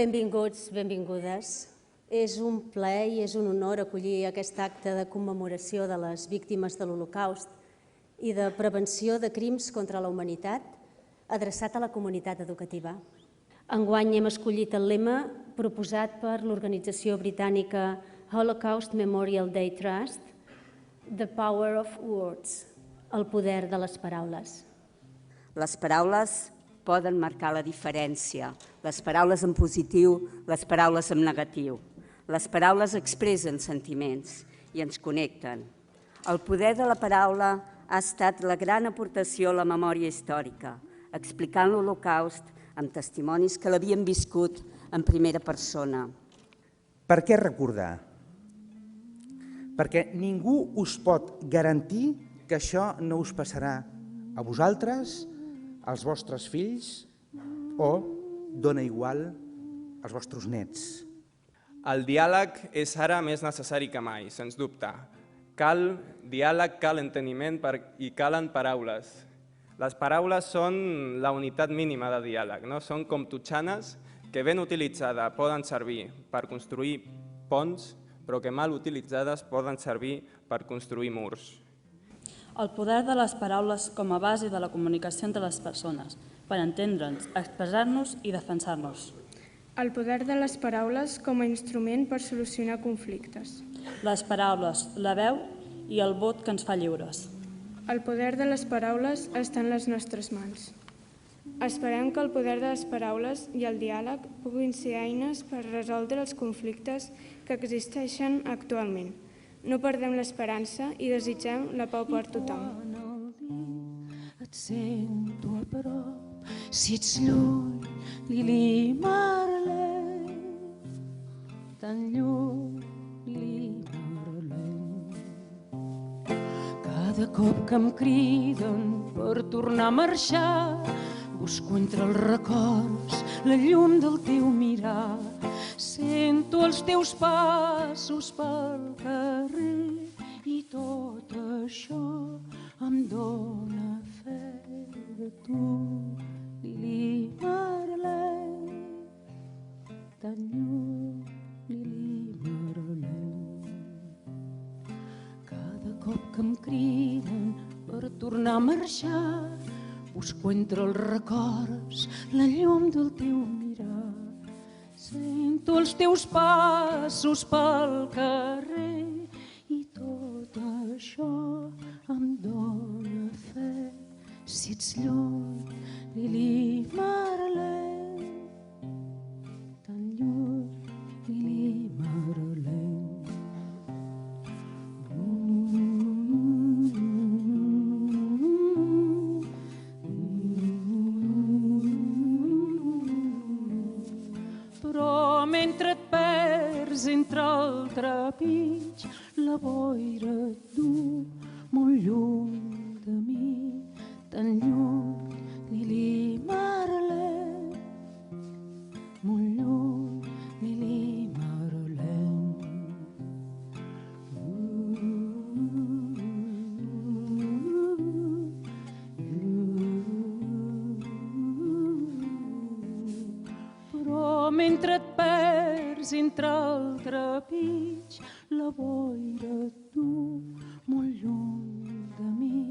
Benvinguts, benvingudes. És un plaer i és un honor acollir aquest acte de commemoració de les víctimes de l'Holocaust i de prevenció de crims contra la humanitat adreçat a la comunitat educativa. Enguany hem escollit el lema proposat per l'organització britànica Holocaust Memorial Day Trust, The Power of Words, el poder de les paraules. Les paraules poden marcar la diferència. Les paraules en positiu, les paraules en negatiu. Les paraules expressen sentiments i ens connecten. El poder de la paraula ha estat la gran aportació a la memòria històrica, explicant l'Holocaust amb testimonis que l'havien viscut en primera persona. Per què recordar? Perquè ningú us pot garantir que això no us passarà a vosaltres, als vostres fills o, dona igual, als vostres nets. El diàleg és ara més necessari que mai, sens dubte. Cal diàleg, cal enteniment i calen paraules. Les paraules són la unitat mínima de diàleg, no? Són com totxanes que ben utilitzades poden servir per construir ponts, però que mal utilitzades poden servir per construir murs. El poder de les paraules com a base de la comunicació entre les persones, per entendre'ns, expressar-nos i defensar-nos. El poder de les paraules com a instrument per solucionar conflictes. Les paraules, la veu i el vot que ens fa lliures. El poder de les paraules està en les nostres mans. Esperem que el poder de les paraules i el diàleg puguin ser eines per resoldre els conflictes que existeixen actualment. No perdem l'esperança i desitgem la pau per tothom. Et sento a prop, si ets lluny, Lili Marley, tan lluny, Lili Marley. Cada cop que em criden per tornar a marxar, busco entre els records la llum del teu mirar. Sento els teus passos pel carrer i tot això em dóna fe de tu, Lili Marley, tan lluny, Lili Marley. Cada cop que em criden per tornar a marxar, busco entre els records la llum del teu mirar. Sento els teus passos pel carrer i tot això em dóna fe. Si ets lluny, Lili Marley, tan lluny, Lili Marley. Però mentre et perds entre el trepig, la boira et du molt lluny de mi, tan lluny, Lili Marley, molt lluny, Lili Marley. Però mentre et perds entre el trepig, la boira et du molt lluny de mi,